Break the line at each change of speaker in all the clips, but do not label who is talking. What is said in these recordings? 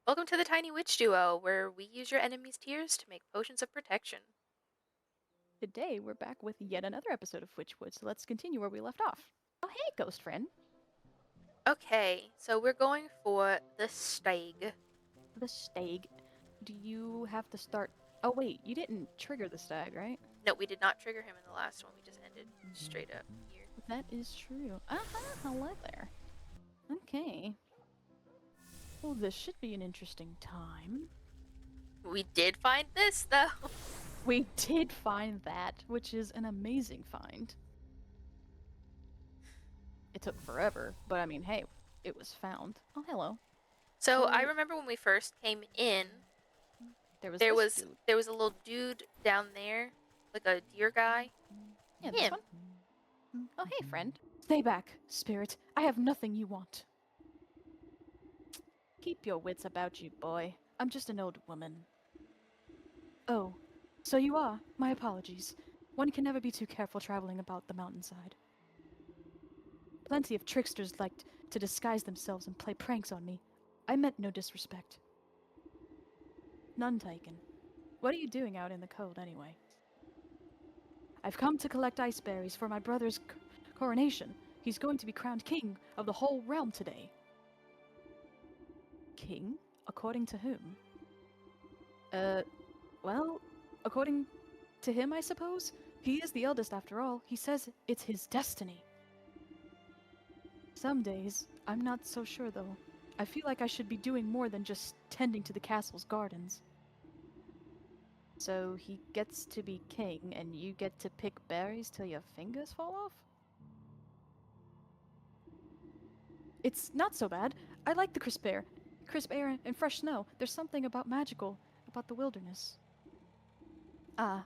Welcome to the Tiny Witch Duo, where we use your enemy's tears to make potions of protection.
Today, we're back with yet another episode of Wytchwood, so let's continue where we left off. Oh, hey, ghost friend.
Okay, so we're going for the Stag.
The stag. Do you have to start... Oh, wait, you didn't trigger the stag, right?
No, we did not trigger him in the last one. We just ended straight up here.
That is true. Hello there. Okay. Well, this should be an interesting time.
We did find this, though.
We did find that, which is an amazing find. It took forever, but I mean, hey, it was found. Oh, hello.
So I remember when we first came in,
There was
there
this
was
dude.
there was a little dude down there, like a deer guy.
Yeah, this
Him.
one. Oh, hey, friend. Stay back, spirit. I have nothing you want. Keep your wits about you, boy. I'm just an old woman. Oh, so you are. My apologies. One can never be too careful traveling about the mountainside. Plenty of tricksters liked to disguise themselves and play pranks on me. I meant no disrespect. None taken. What are you doing out in the cold, anyway? I've come to collect ice berries for my brother's coronation. He's going to be crowned king of the whole realm today. King? According to whom? Well, according to him, I suppose? He is the eldest after all. He says it's his destiny. Some days, I'm not so sure though. I feel like I should be doing more than just tending to the castle's gardens. So he gets to be king, and you get to pick berries till your fingers fall off? It's not so bad. I like the crisp air. Crisp air and fresh snow. There's something about magical about the wilderness. Ah,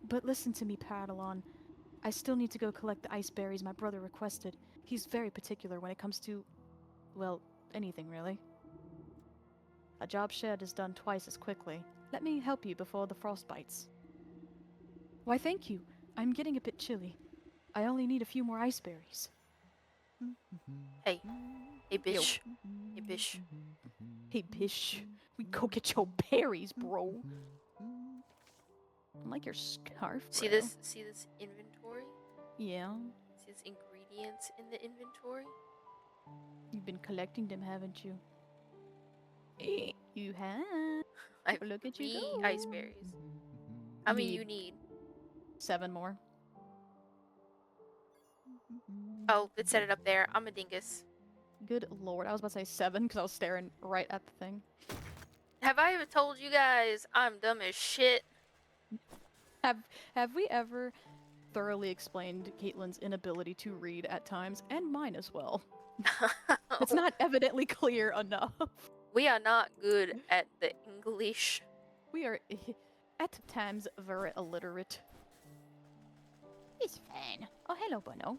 but listen to me, Padalon. I still need to go collect the ice berries my brother requested. He's very particular when it comes to, well, anything really. A job shared is done twice as quickly. Let me help you before the frost bites. Why, thank you. I'm getting a bit chilly. I only need a few more ice berries.
Hey. Hey,
Yo.
bish. Hey, bish.
Hey, bish. We go get your berries, bro. I like your scarf, bro.
See this inventory?
Yeah.
See this ingredients in the inventory?
You've been collecting them, haven't you? You have.
I have
Look at you
3
go.
ice berries. How many you need?
7 more.
Oh, it set it up there. I'm a dingus.
Good lord. I was about to say 7 because I was staring right at the thing.
Have I ever told you guys I'm dumb as shit?
Have we ever thoroughly explained Caitlin's inability to read at times, and mine as well? It's not evidently clear enough.
We are not good at the English.
We are at times very illiterate. It's fine. Oh, hello, Bono.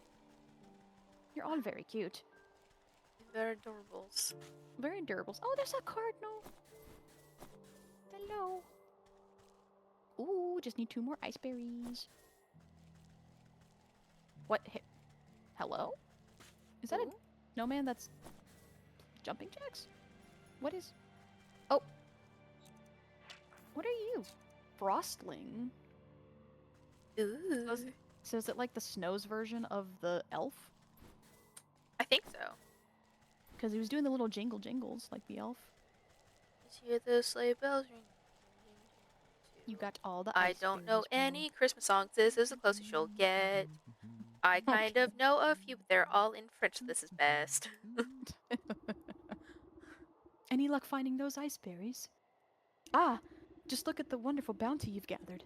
You're all very cute.
They're adorables.
Very durables. Oh, there's a cardinal. Hello. Ooh, just need 2 more ice berries. What? Hello? Is that a snowman that's jumping jacks? What is... Oh. What are you? Frostling.
Ooh.
So is it like the Snow's version of the elf?
I think so.
Because he was doing the little jingle jingles like the elf.
Let's hear the sleigh bells ring.
You got all the
I
ice
don't know
berries, bro.
any Christmas songs. This is the closest you'll get. I kind of know a few, but they're all in French. This is best.
Any luck finding those ice berries? Ah, just look at the wonderful bounty you've gathered.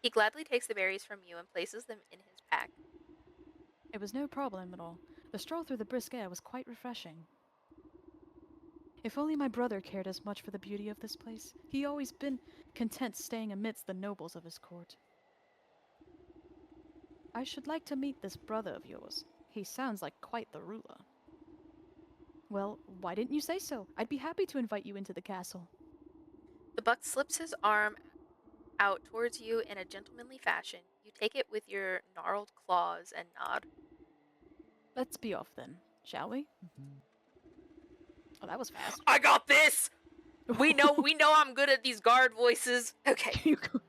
He gladly takes the berries from you and places them in his pack.
It was no problem at all. The stroll through the brisk air was quite refreshing. If only my brother cared as much for the beauty of this place. He always been content staying amidst the nobles of his court. I should like to meet this brother of yours. He sounds like quite the ruler. Well, why didn't you say so? I'd be happy to invite you into the castle.
The buck slips his arm out towards you in a gentlemanly fashion. You take it with your gnarled claws and nod.
Let's be off then, shall we? Oh, that was fast.
I got this! We know I'm good at these guard voices. Okay.
You go-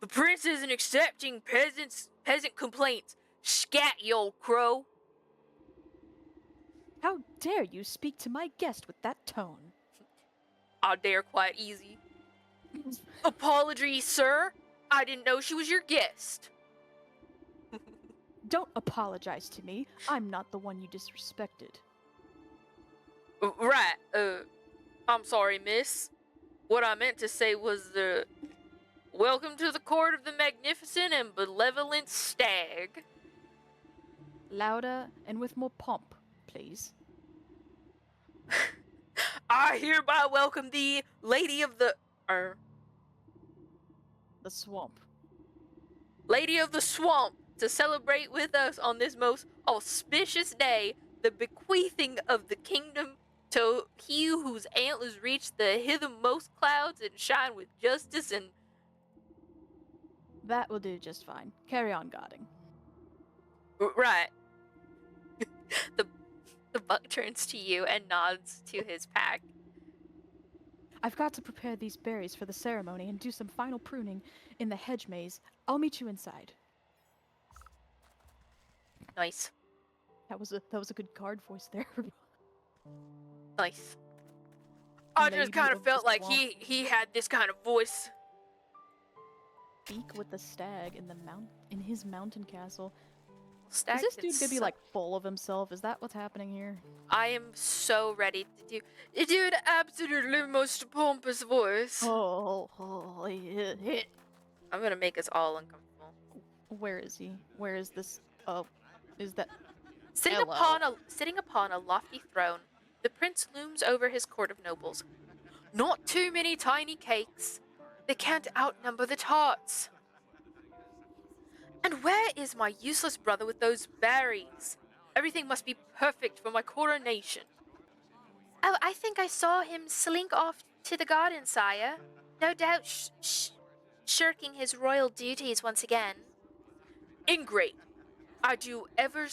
The prince isn't accepting peasant complaints. Scat, you old crow.
How dare you speak to my guest with that tone?
I dare quite easy. Apologies, sir. I didn't know she was your guest.
Don't apologize to me. I'm not the one you disrespected.
Right, I'm sorry, miss. What I meant to say was, welcome to the court of the magnificent and benevolent Stag.
Louder and with more pomp, please.
I hereby welcome the Lady of the,
The swamp.
Lady of the Swamp, to celebrate with us on this most auspicious day, the bequeathing of the kingdom to he whose antlers reach the hithermost clouds and shine with justice and...
That will do just fine. Carry on guarding.
Right. the the buck turns to you and nods to his pack.
I've got to prepare these berries for the ceremony and do some final pruning in the hedge maze. I'll meet you inside.
Nice.
That was a good guard voice there.
Nice. I just
Lady
kind of
of
felt
the
like
swamp.
he had this kind of voice.
Speak with the stag in his mountain castle.
Stag
Is this
can
dude gonna be
suck.
like full of himself? Is that what's happening here?
I am so ready to do an absolutely most pompous voice.
Oh,
I'm gonna make us all uncomfortable.
where is he? Where is this? Oh, is that?
Sitting
Hello.
upon a lofty throne, the prince looms over his court of nobles. Not too many tiny cakes. They can't outnumber the tarts. And where is my useless brother with those berries? Everything must be perfect for my coronation. Oh, I think I saw him slink off to the garden, sire. No doubt shirking his royal duties once again. Ingrate. I do ever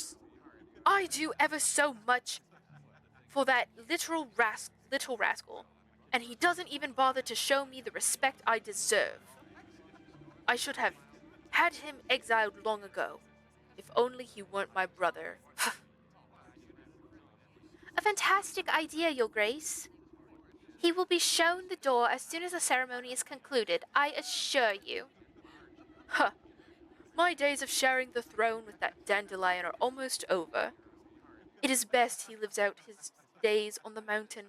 so much for that little rascal, and he doesn't even bother to show me the respect I deserve. I should have had him exiled long ago, if only he weren't my brother. A fantastic idea, Your Grace. He will be shown the door as soon as the ceremony is concluded, I assure you. Huh. My days of sharing the throne with that dandelion are almost over. It is best he lives out his days on the mountain.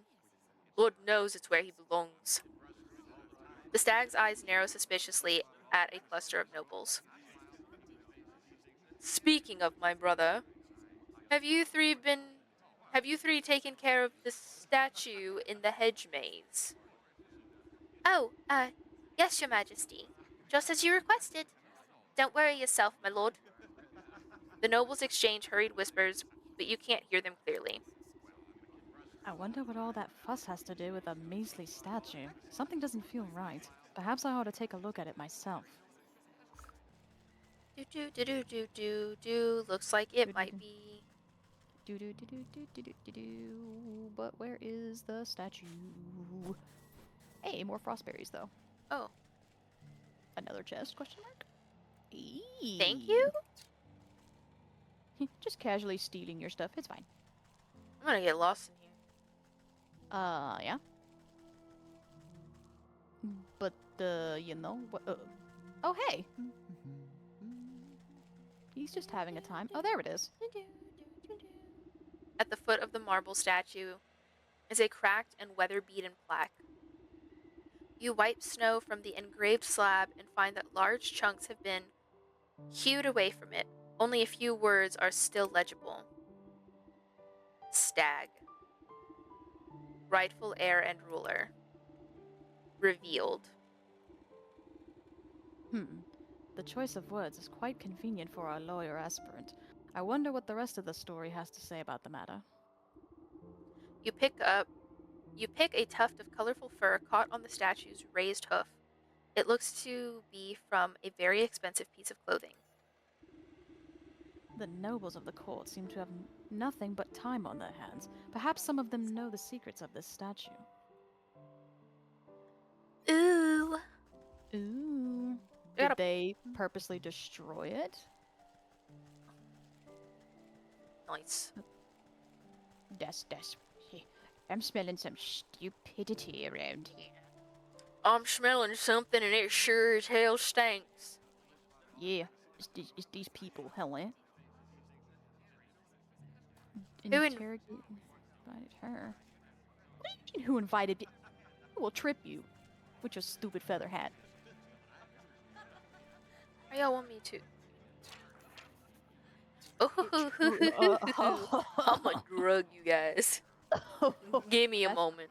Lord knows it's where he belongs. The stag's eyes narrow suspiciously at a cluster of nobles. Speaking of my brother, have you three taken care of the statue in the hedge maze? Oh, yes, Your Majesty. Just as you requested. Don't worry yourself, my lord. The nobles exchange hurried whispers, but you can't hear them clearly.
I wonder what all that fuss has to do with a measly statue. Something doesn't feel right. Perhaps I ought to take a look at it myself.
Do. Looks like it might be.
But where is the statue? Hey, more frostberries though.
Oh,
Another chest? Question mark.
thank you?
Just casually stealing your stuff. It's fine.
I'm gonna get lost in here.
Yeah. But you know what? Oh, hey. He's just having a time. Oh, there it is.
At the foot of the marble statue is a cracked and weather-beaten plaque. You wipe snow from the engraved slab and find that large chunks have been hewed away from it. Only a few words are still legible. Stag. Rightful heir and ruler. Revealed.
The choice of words is quite convenient for our lawyer aspirant. I wonder what the rest of the story has to say about the matter.
You pick a tuft of colorful fur caught on the statue's raised hoof. It looks to be from a very expensive piece of clothing.
The nobles of the court seem to have nothing but time on their hands. Perhaps some of them know the secrets of this statue.
Ooh.
Ooh.
We
Did
gotta.
they purposely destroy it?
Nice.
That's. I'm smelling some stupidity around here.
I'm smelling something and it sure as hell stinks.
Yeah, it's these people, Helen.
Who in.
Interrogate invited her. What do you mean who invited you? Who will trip you with your stupid feather hat?
Why y'all want me to? Oh, I'm a drug you guys. Give me a moment.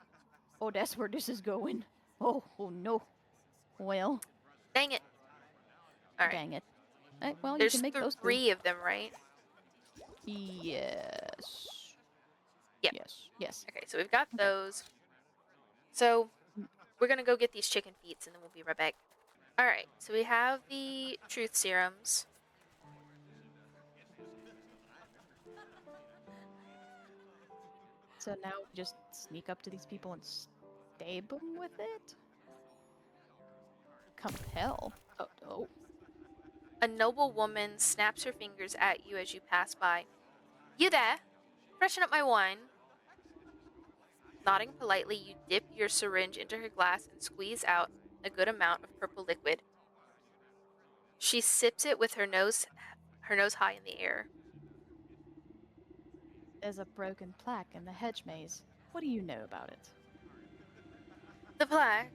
Oh, that's where this is going. Oh no. Well,
Dang it. Alright.
dang it. Well, you
There's
can make those two.
3 of them, right?
Yes.
Yep.
Yes.
Okay, so we've got
Okay.
those. So we're gonna go get these chicken feet and then we'll be right back. Alright, so we have the truth serums.
So now we just sneak up to these people and stab them with it? Compel? Oh.
A noble woman snaps her fingers at you as you pass by. You there? Freshen up my wine. Nodding politely, you dip your syringe into her glass and squeeze out a good amount of purple liquid. She sips it with her nose high in the air.
There's a broken plaque in the hedge maze. What do you know about it?
The plaque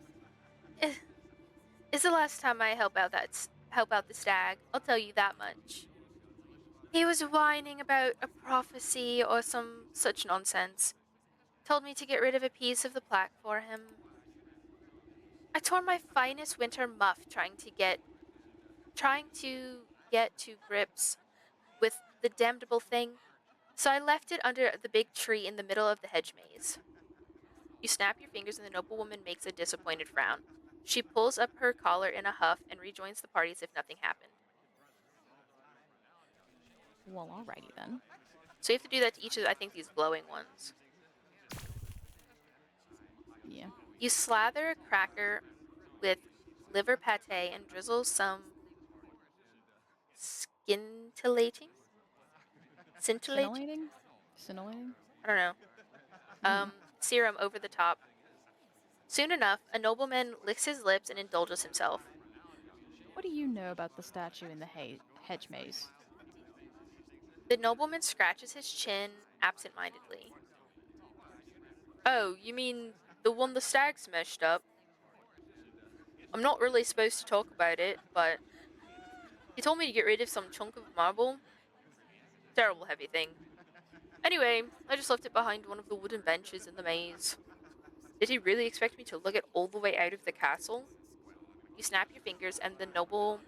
is the last time I help out the stag. I'll tell you that much. He was whining about a prophecy or some such nonsense. Told me to get rid of a piece of the plaque for him. I tore my finest winter muff trying to get to grips with the damnable thing, so I left it under the big tree in the middle of the hedge maze. You snap your fingers and the noblewoman makes a disappointed frown. She pulls up her collar in a huff and rejoins the party as if nothing happened.
Well, alrighty then.
So you have to do that to each of, I think, these glowing ones.
Yeah.
You slather a cracker with liver pate and drizzle some scintillating? Scintillating?
Scintillating? Scintillating?
I don't know.
Mm.
Serum over the top. Soon enough, a nobleman licks his lips and indulges himself.
What do you know about the statue in the hedge maze?
The nobleman scratches his chin absent-mindedly. Oh, you mean the one the stag smashed up? I'm not really supposed to talk about it, but he told me to get rid of some chunk of marble. Terrible heavy thing. Anyway, I just left it behind one of the wooden benches in the maze. Did he really expect me to lug it all the way out of the castle? You snap your fingers and the noble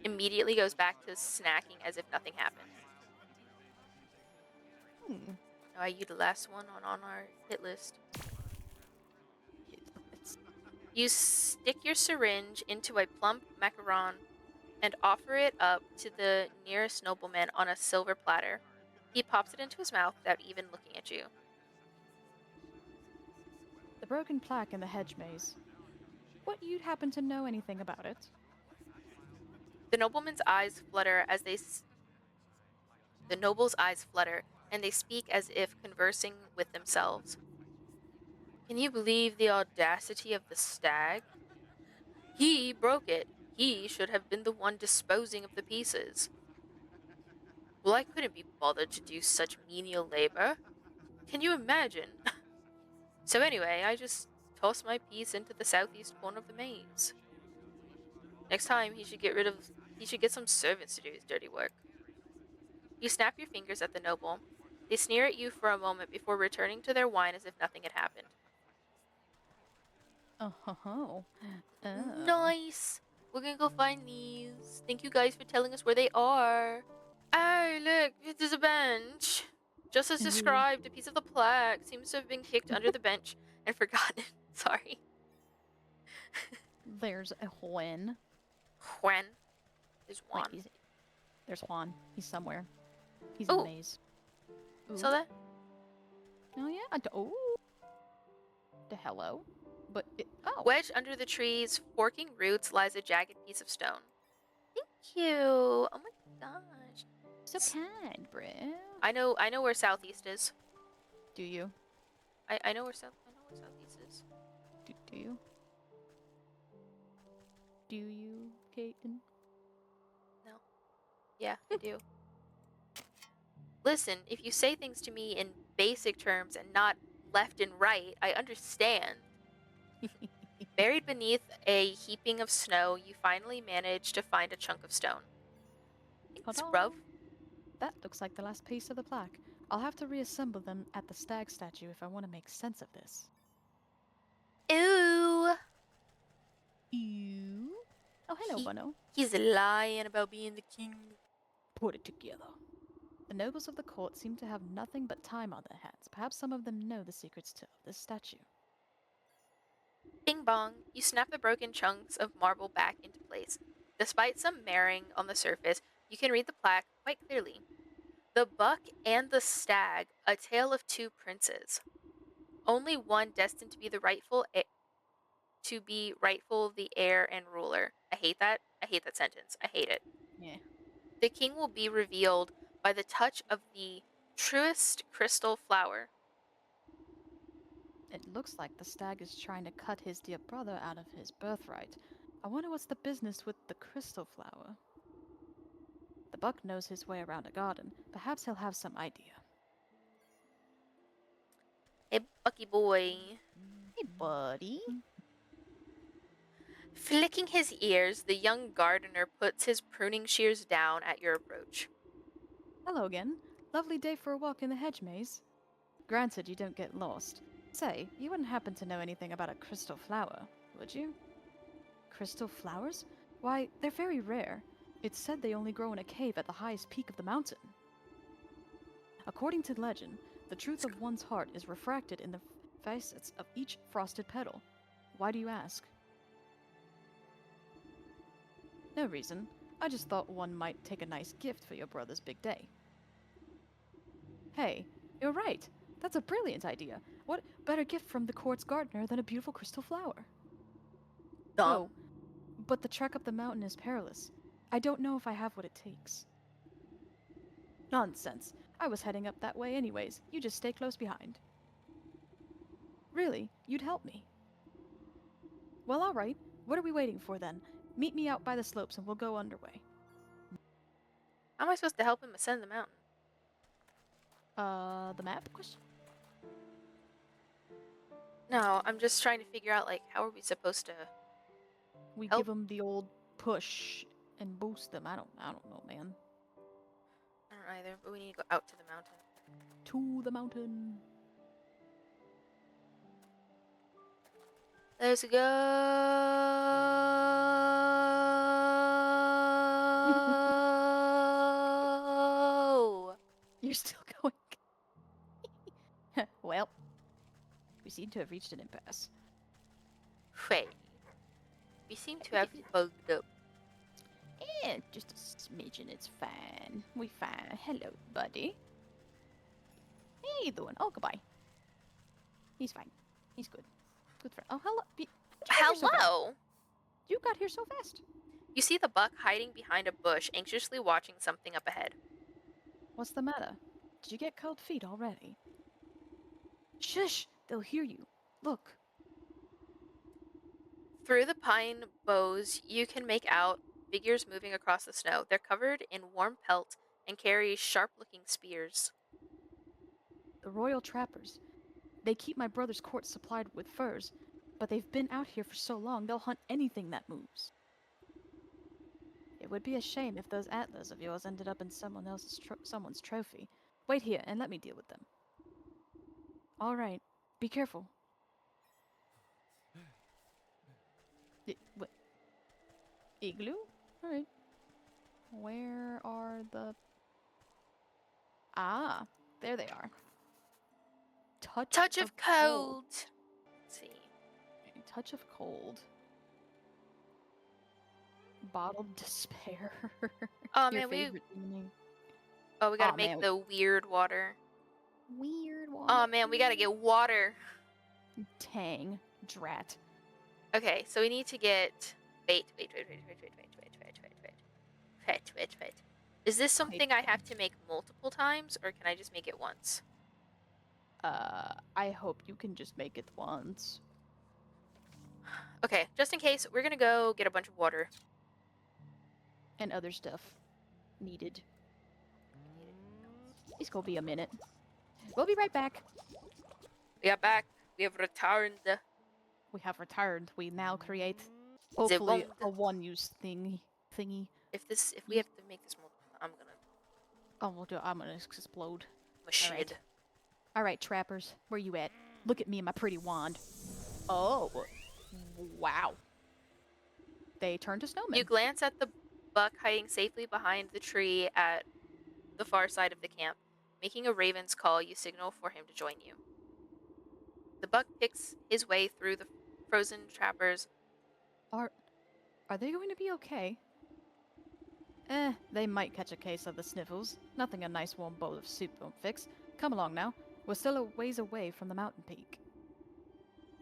immediately goes back to snacking as if nothing happened. Now are you the last one on our hit list? You stick your syringe into a plump macaron and offer it up to the nearest nobleman on a silver platter. He pops it into his mouth without even looking at you.
The broken plaque in the hedge maze. What, you'd happen to know anything about it?
The nobleman's eyes flutter as the noble's eyes flutter, and they speak as if conversing with themselves. Can you believe the audacity of the stag? He broke it. He should have been the one disposing of the pieces. Well, I couldn't be bothered to do such menial labor. Can you imagine? So anyway, I just tossed my piece into the southeast corner of the maze. Next time, he should get some servants to do his dirty work. You snap your fingers at the noble. They sneer at you for a moment before returning to their wine as if nothing had happened.
Oh.
Nice! We're gonna go find these. Thank you guys for telling us where they are. Oh, look, there's a bench. Just as described, a piece of the plaque seems to have been kicked under the bench and forgotten. Sorry.
There's a Juan.
Juan? There's Juan.
There's Juan. He's somewhere. He's in the maze.
So that
Oh yeah. Oh. The hello. But oh.
wedged under the tree's forking roots lies a jagged piece of stone. Thank you. Oh my gosh.
So kind, bro.
I know where southeast is.
Do you?
I know where southeast is.
Do you? Do you, Caitlin?
No. Yeah, I do. Listen, if you say things to me in basic terms and not left and right, I understand. Buried beneath a heaping of snow, you finally manage to find a chunk of stone. Thanks,
Ta-da!
bruv.
That looks like the last piece of the plaque. I'll have to reassemble them at the stag statue if I want to make sense of this.
Ooh.
Ew. Oh, hello, Bono.
He's lying about being the king.
Put it together. The nobles of the court seem to have nothing but time on their hands. Perhaps some of them know the secrets to this statue.
Bing bong, you snap the broken chunks of marble back into place. Despite some marring on the surface, you can read the plaque quite clearly. The Buck and the Stag, a tale of two princes. Only one destined to be the rightful the heir and ruler. I hate that. I hate that sentence. I hate it.
Yeah.
The king will be revealed by the touch of the truest crystal flower.
It looks like the stag is trying to cut his dear brother out of his birthright. I wonder what's the business with the crystal flower. The buck knows his way around a garden. Perhaps he'll have some idea.
Hey, Bucky boy.
Hey, buddy.
Flicking his ears, the young gardener puts his pruning shears down at your approach.
Hello again. Lovely day for a walk in the hedge maze. Granted, you don't get lost. Say, you wouldn't happen to know anything about a crystal flower, would you? Crystal flowers? Why, they're very rare. It's said they only grow in a cave at the highest peak of the mountain. According to legend, the truth of one's heart is refracted in the facets of each frosted petal. Why do you ask? No reason. I just thought one might take a nice gift for your brother's big day. Hey, you're right. That's a brilliant idea. What better gift from the court's gardener than a beautiful crystal flower?
Dumb.
Oh, but the trek up the mountain is perilous. I don't know if I have what it takes. Nonsense. I was heading up that way anyways. You just stay close behind. Really? You'd help me? Well, alright. What are we waiting for then? Meet me out by the slopes and we'll go underway.
How am I supposed to help him ascend the mountain?
The map question?
No, I'm just trying to figure out, like, how are we supposed to...
We
Help.
give them the old push and boost them. I don't know, man.
I don't either, but we need to go out to the mountain.
To the mountain.
Let's go!
You're still going. Well, we seem to have reached an impasse.
Wait. We seem to have bugged up.
Yeah, just a smidgen, it's fine. We fine. Hello, buddy. How you doing? Oh, goodbye. He's fine. He's good. Good friend. Oh, hello.
Hello!
You got here so fast.
You see the buck hiding behind a bush, anxiously watching something up ahead.
What's the matter? Did you get cold feet already? Shush! They'll hear you. Look.
Through the pine boughs, you can make out figures moving across the snow. They're covered in warm pelt and carry sharp-looking spears.
The royal trappers. They keep my brother's court supplied with furs, but they've been out here for so long they'll hunt anything that moves. It would be a shame if those antlers of yours ended up in someone's trophy. Wait here and let me deal with them. All right, be careful. What? Igloo? All right. Where are the? Ah, there they are.
Touch of cold. Let's see.
Touch of cold. Bottled despair.
Oh
Your
man,
favorite evening.
we gotta
Aw,
make
man.
the weird water.
Weird water.
Oh man, we gotta get water.
Tang. Drat.
Okay, so we need to get... Wait. Is this something I have to make multiple times, or can I just make it once?
I hope you can just make it once.
Okay, just in case, we're gonna go get a bunch of water.
And other stuff needed. It's gonna be a minute. We'll be right back.
We are back. We have returned.
We have returned. We now create,
The
hopefully,
wand.
a one-use thingy.
If we have to make this multiple, I'm gonna
I'm gonna explode.
machine.
Alright, trappers. Where you at? Look at me and my pretty wand. Oh. Wow. They turned to snowmen.
You glance at the buck hiding safely behind the tree at the far side of the camp. Making a raven's call, you signal for him to join you. The buck picks his way through the frozen trappers.
Are they going to be okay? They might catch a case of the sniffles. Nothing a nice warm bowl of soup won't fix. Come along now. We're still a ways away from the mountain peak.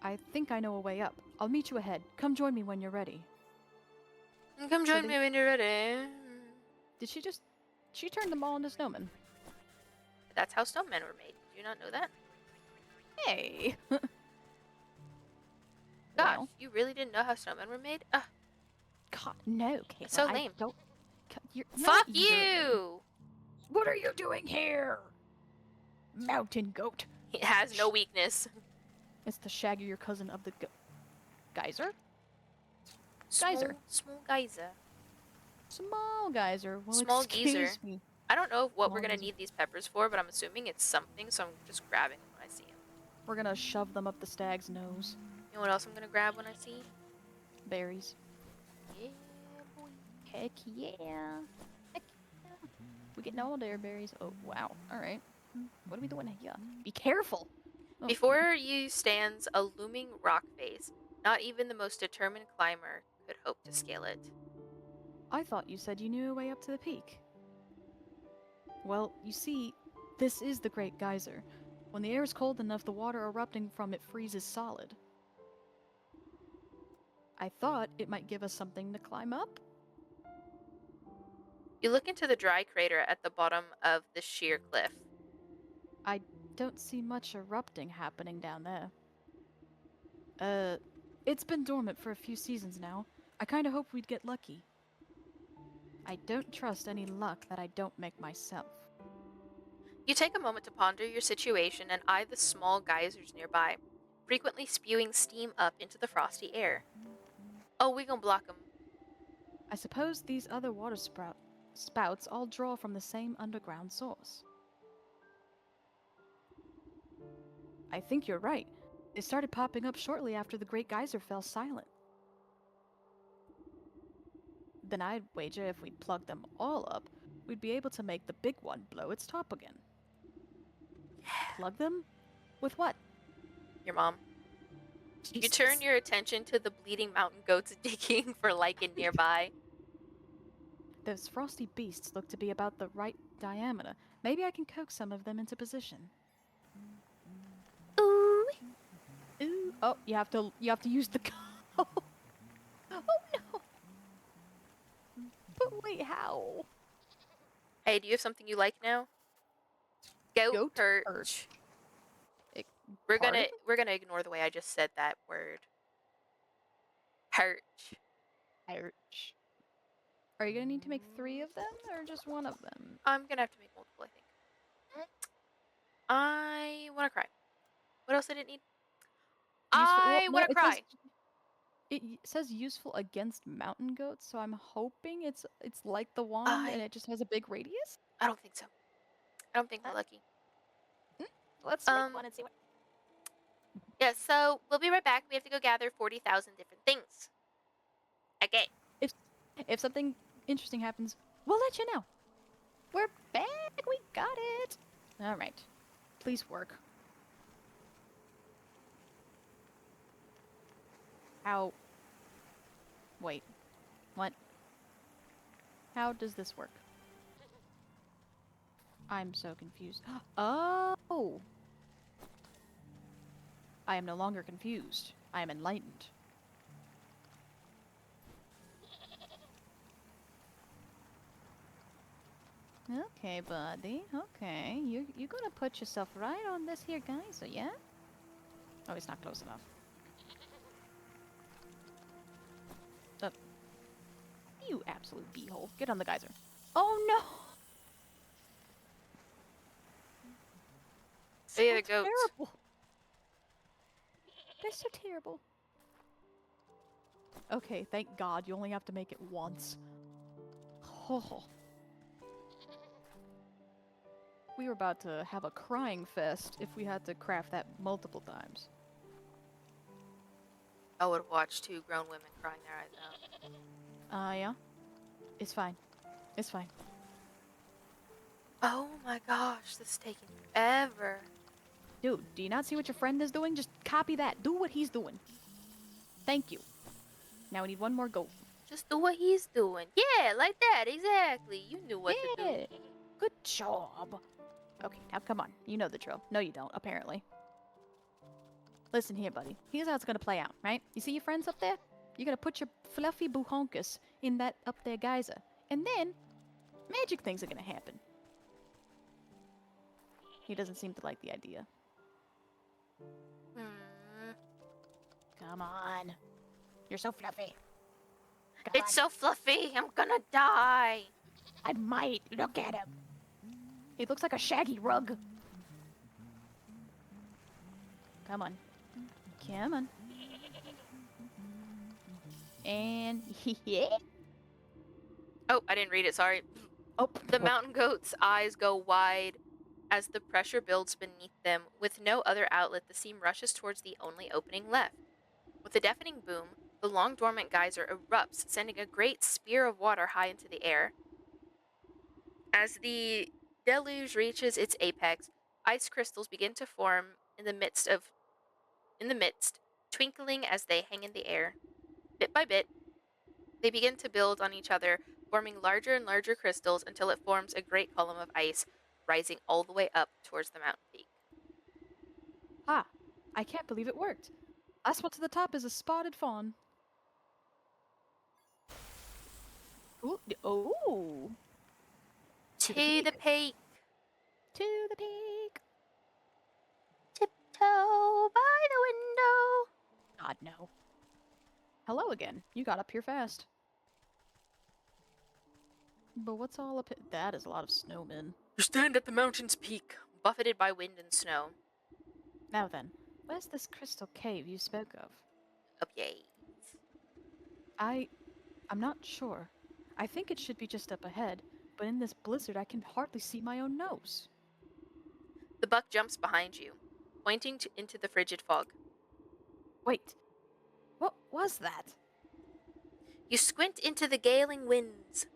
I think I know a way up. I'll meet you ahead. Come join me when you're ready.
Come join me when you're ready.
Did she just... She turned them all into snowmen.
That's how snowmen were made. Did you not know that?
Hey!
Gosh,
Well.
you really didn't know how snowmen were made?
God, no, Caitlin.
So lame.
Fuck
you!
What are you doing here? Mountain goat.
It has no weakness.
It's the shaggier cousin of the geyser?
Geyser. Small geyser.
Small geyser. Well,
Small
excuse
geyser.
me.
I don't know what
Small
we're gonna
geyser.
need these peppers for, but I'm assuming it's something, so I'm just grabbing them when I see them.
We're gonna shove them up the stag's nose.
You know what else I'm gonna grab when I see?
Berries.
Yeah, boy.
Heck yeah. Heck yeah. We getting all their berries. Oh, wow. Alright. What are we doing here? Be careful! Oh.
Before you stands a looming rock face. Not even the most determined climber could hope to scale it.
I thought you said you knew a way up to the peak. Well, you see, this is the Great Geyser. When the air is cold enough, the water erupting from it freezes solid. I thought it might give us something to climb up.
You look into the dry crater at the bottom of the sheer cliff.
I don't see much erupting happening down there. It's been dormant for a few seasons now. I kinda hoped we'd get lucky. I don't trust any luck that I don't make myself.
You take a moment to ponder your situation and eye the small geysers nearby, frequently spewing steam up into the frosty air. Oh, we gonna block them.
I suppose these other water spouts all draw from the same underground source. I think you're right. They started popping up shortly after the Great Geyser fell silent. Then I'd wager if we'd plug them all up, we'd be able to make the big one blow its top again. Plug them? With what?
Your mom. You turn your attention to the bleeding mountain goats digging for lichen nearby.
Those frosty beasts look to be about the right diameter. Maybe I can coax some of them into position.
Ooh.
Ooh. Oh, you have to use the oh no. But wait, how?
Hey, do you have something you like now? Goat perch.
perch.
We're gonna ignore the way I just said that word. Perch.
Perch. Are you gonna need to make 3 of them or just 1 of them?
I'm gonna have to make multiple, I think. I wanna cry. What else I didn't need? I wanna cry.
It says useful against mountain goats, so I'm hoping it's like the wand and it just has a big radius.
I don't think so. I don't think we're lucky.
Let's make one and see what.
Yeah, so we'll be right back. We have to go gather 40,000 different things. Okay.
If something interesting happens, we'll let you know. We're back. We got it. All right. Please work. How? Wait. What? How does this work? I'm so confused. Oh! I am no longer confused. I am enlightened. Okay, buddy. Okay. You're gonna put yourself right on this here geyser, yeah? Oh, it's not close enough. Uh, you absolute beehole. Get on the geyser. Oh no! So
Hey, the goats.
terrible. They're so terrible. Okay, thank God you only have to make it once. Oh. We were about to have a crying fest if we had to craft that multiple times.
I would watch 2 grown women crying their eyes out.
Yeah? It's fine. It's fine.
Oh my gosh, this is taking forever.
Dude, do you not see what your friend is doing? Just copy that. Do what he's doing. Thank you. Now we need one more goat.
Just do what he's doing. Yeah, like that, exactly. You knew what to
Yeah!
do.
Good job. Okay, now come on. You know the drill. No, you don't, apparently. Listen here, buddy. Here's how it's gonna play out, right? You see your friends up there? You're gonna put your fluffy buhonkus in that up there geyser. And then, magic things are gonna happen. He doesn't seem to like the idea.
Hmm.
Come on. You're so fluffy. Come
It's so fluffy, I'm gonna die.
I might. Look at him. He looks like a shaggy rug. Come on. Come on. And yeah.
Oh, I didn't read it, sorry.
Oh,
The mountain goat's eyes go wide as the pressure builds beneath them. With no other outlet, the seam rushes towards the only opening left. With a deafening boom, the long dormant geyser erupts, sending a great spear of water high into the air. As the deluge reaches its apex, ice crystals begin to form in the midst, twinkling as they hang in the air. Bit by bit, they begin to build on each other, forming larger and larger crystals until it forms a great column of ice, rising all the way up towards the mountain peak.
Ah, I can't believe it worked. Last one to the top is a spotted fawn. Ooh, oh, to the
To the
peak.
peak,
To the peak.
tiptoe by the window.
God, no. Hello again. You got up here fast. But what's all up? That is a lot of snowmen.
You stand at the mountain's peak, buffeted by wind and snow.
Now then, where's this crystal cave you spoke of?
Up yay.
I'm not sure. I think it should be just up ahead, but in this blizzard I can hardly see my own nose.
The buck jumps behind you, pointing into the frigid fog.
Wait, what was that?
You squint into the galing winds,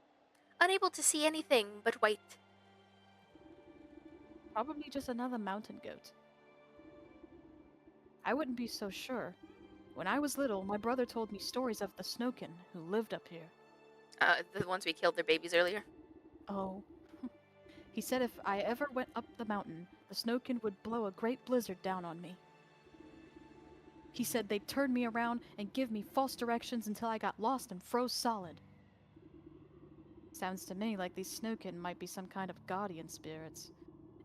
unable to see anything but white.
Probably just another mountain goat. I wouldn't be so sure. When I was little, my brother told me stories of the Snowkin who lived up here.
The ones we killed their babies earlier.
Oh. He said if I ever went up the mountain, the Snowkin would blow a great blizzard down on me. He said they'd turn me around and give me false directions until I got lost and froze solid. Sounds to me like these Snowkin might be some kind of guardian spirits.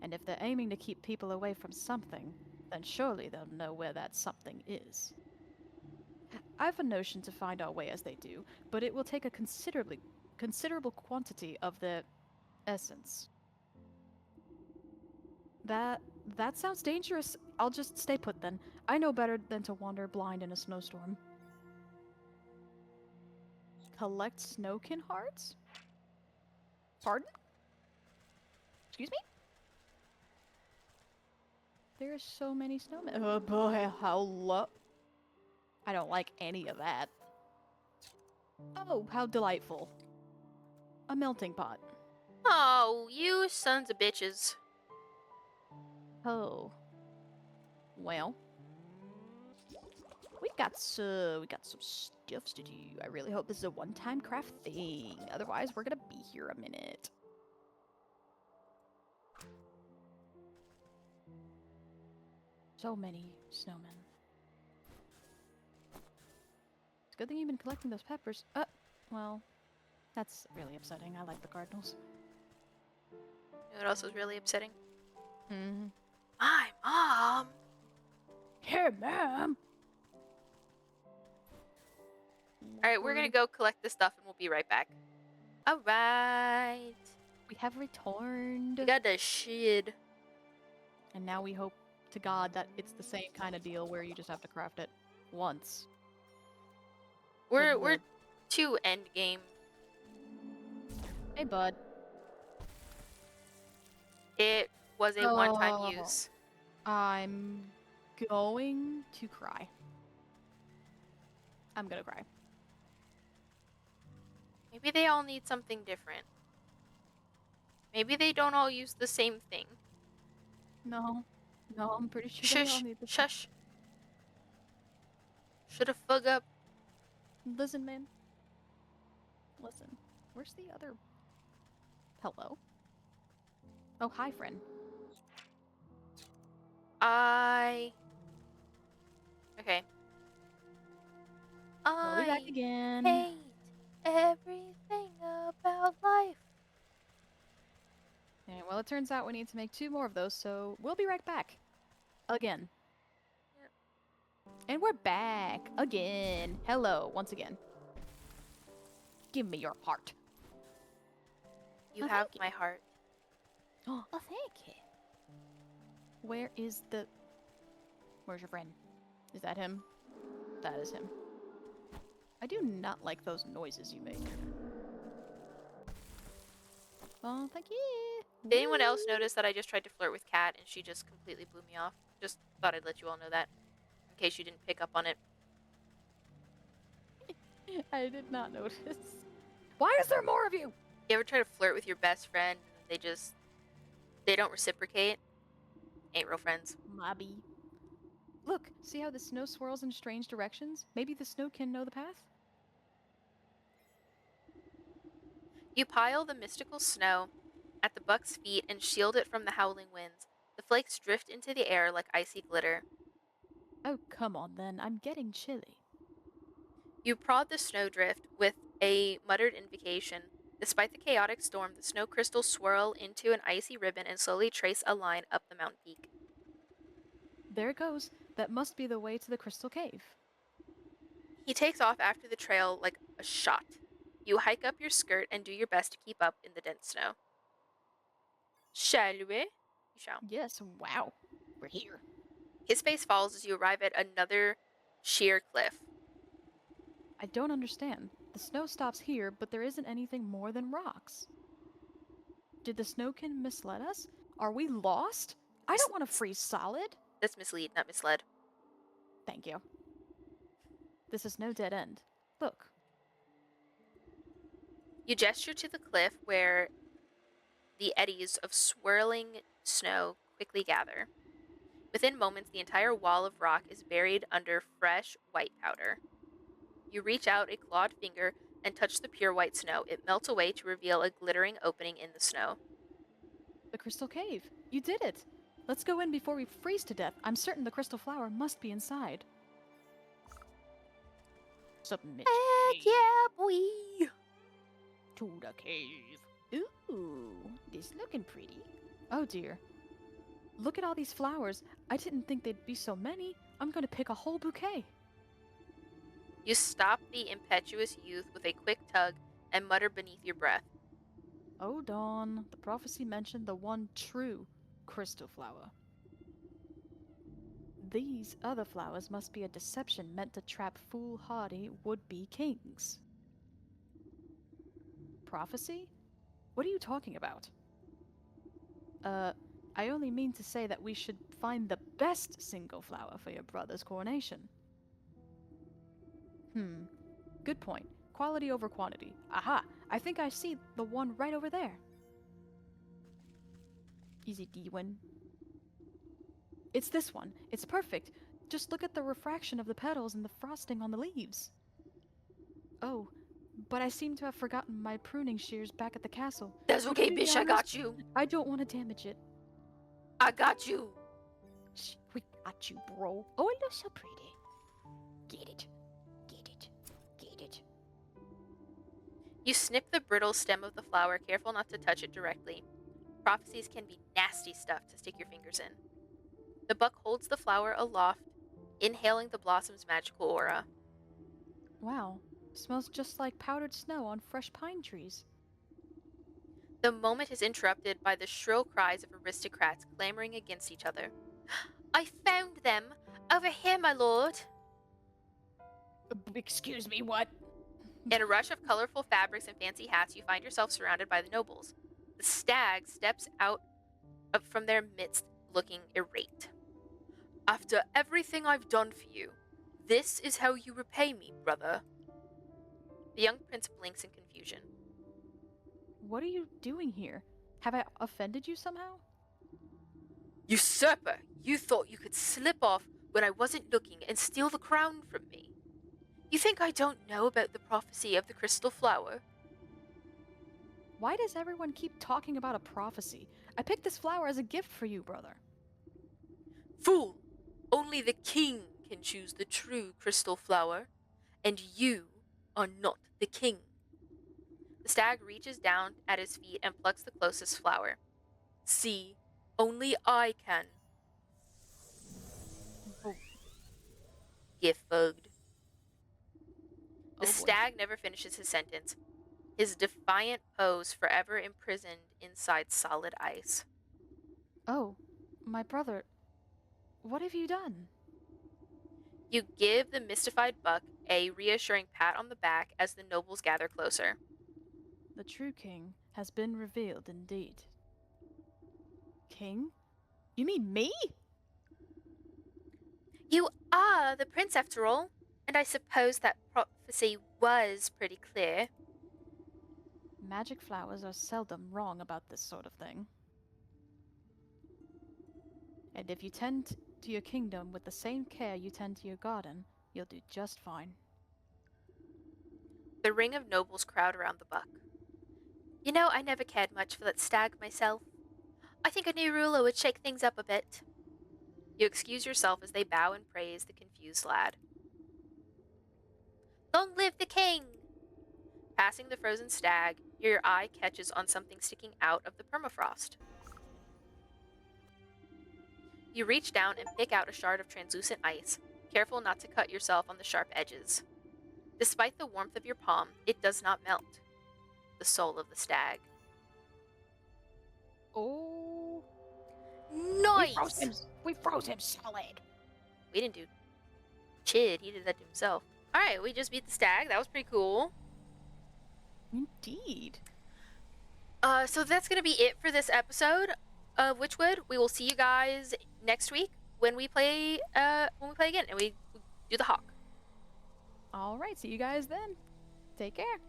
And if they're aiming to keep people away from something, then surely they'll know where that something is. I've a notion to find our way as they do, but it will take a considerable quantity of their essence. That sounds dangerous. I'll just stay put then. I know better than to wander blind in a snowstorm. Collect Snowkin hearts? Pardon? Excuse me? There's so many snowmen. Oh boy, how low. I don't like any of that. Oh, how delightful. A melting pot.
Oh, you sons of bitches.
Oh. Well. We got some stuffs to do. I really hope this is a one-time craft thing. Otherwise, we're gonna be here a minute. So many snowmen. It's a good thing you've been collecting those peppers. Well, that's really upsetting. I like the cardinals.
You know what else was really upsetting?
Mm-hmm.
My mom!
Hey, ma'am!
Alright, we're gonna go collect this stuff and we'll be right back. Alright.
We have returned.
We got the shit.
And now we hope to God that it's the same kind of deal where you just have to craft it once.
We're to end game.
Hey, bud.
It was a one-time use.
I'm going to cry. I'm gonna cry.
Maybe they all need something different. Maybe they don't all use the same thing.
No, I'm pretty sure they all
Shush,
need the
shush. Shoulda fug up.
Listen, man. Listen. Where's the other... Hello? Oh, hi, friend.
Okay.
We'll be back
I
again.
hate everything about life.
Okay, well, it turns out we need to make 2 more of those, so we'll be right back. Again.
Yep.
And we're back. Again. Hello, once again. Give me your heart.
You
Oh,
have
thank you.
my heart.
Oh, thank you. Where is the... Where's your friend? Is that him? That is him. I do not like those noises you make. Oh, thank you.
Did anyone else notice that I just tried to flirt with Kat and she just completely blew me off? Just thought I'd let you all know that, in case you didn't pick up on it.
I did not notice. Why is there more of you?
You ever try to flirt with your best friend and they don't reciprocate? Ain't real friends.
Mobby. Look, see how the snow swirls in strange directions? Maybe the snow can know the path?
You pile the mystical snow at the buck's feet and shield it from the howling winds. The flakes drift into the air like icy glitter.
Oh, come on then. I'm getting chilly.
You prod the snowdrift with a muttered invocation. Despite the chaotic storm, the snow crystals swirl into an icy ribbon and slowly trace a line up the mountain peak.
There it goes. That must be the way to the crystal cave.
He takes off after the trail like a shot. You hike up your skirt and do your best to keep up in the dense snow. Shall we? You shall.
Yes, wow. We're here.
His face falls as you arrive at another sheer cliff.
I don't understand. The snow stops here, but there isn't anything more than rocks. Did the snowkin misled us? Are we lost? I don't want to freeze solid.
That's mislead, not misled.
Thank you. This is no dead end. Look.
You gesture to the cliff where the eddies of swirling snow quickly gather. Within moments, the entire wall of rock is buried under fresh white powder. You reach out a clawed finger and touch the pure white snow. It melts away to reveal a glittering opening in the snow.
The crystal cave. You did it. Let's go in before we freeze to death. I'm certain the crystal flower must be inside. Submit.
Heck yeah, boy!
To the cave. Ooh, this looking pretty. Oh dear. Look at all these flowers. I didn't think they'd be so many. I'm gonna pick a whole bouquet.
You stop the impetuous youth with a quick tug and mutter beneath your breath.
Oh, Dawn, the prophecy mentioned the one true crystal flower. These other flowers must be a deception meant to trap foolhardy would-be kings. Prophecy? What are you talking about? I only mean to say that we should find the best single flower for your brother's coronation. Good point. Quality over quantity. Aha! I think I see the one right over there. Easy D-win. It's this one. It's perfect. Just look at the refraction of the petals and the frosting on the leaves. Oh, but I seem to have forgotten my pruning shears back at the castle.
That's
But
okay,
to be
bitch, I
honest,
got you.
I don't want to damage it.
I got you.
Shh, at you, bro. Oh, it looks so pretty. Get it. Get it. Get it.
You snip the brittle stem of the flower, careful not to touch it directly. Prophecies can be nasty stuff to stick your fingers in. The buck holds the flower aloft, inhaling the blossom's magical aura.
Wow. Smells just like powdered snow on fresh pine trees.
The moment is interrupted by the shrill cries of aristocrats clamoring against each other. I found them! Over here, my lord!
Excuse me, what?
In a rush of colorful fabrics and fancy hats, you find yourself surrounded by the nobles. The stag steps out from their midst, looking irate. After everything I've done for you, this is how you repay me, brother. The young prince blinks in confusion.
What are you doing here? Have I offended you somehow?
Usurper, you thought you could slip off when I wasn't looking and steal the crown from me. You think I don't know about the prophecy of the crystal flower?
Why does everyone keep talking about a prophecy? I picked this flower as a gift for you, brother.
Fool! Only the king can choose the true crystal flower, and you are not the king. The stag reaches down at his feet and plucks the closest flower. See, only I can.
Oh,
Gift-bugged. The
boy.
stag never finishes his sentence, his defiant pose forever imprisoned inside solid ice.
Oh, my brother. What have you done?
You give the mystified buck a reassuring pat on the back as the nobles gather closer.
The true king has been revealed indeed. King? You mean me?
You are the prince after all, and I suppose that prophecy was pretty clear.
Magic flowers are seldom wrong about this sort of thing. And if you tend to your kingdom with the same care you tend to your garden, you'll do just fine.
The ring of nobles crowd around the buck. You know, I never cared much for that stag myself. I think a new ruler would shake things up a bit. You excuse yourself as they bow and praise the confused lad. Long live the king! Passing the frozen stag, your eye catches on something sticking out of the permafrost. You reach down and pick out a shard of translucent ice, careful not to cut yourself on the sharp edges. Despite the warmth of your palm, it does not melt. The soul of the stag.
Oh,
Nice!
We froze him solid.
We didn't do Chid, he did that to himself. Alright, we just beat the stag. That was pretty cool.
Indeed.
So that's gonna be it for this episode of Wytchwood. We will see you guys next week when we play again and we do the hawk.
All right, see you guys then. Take care.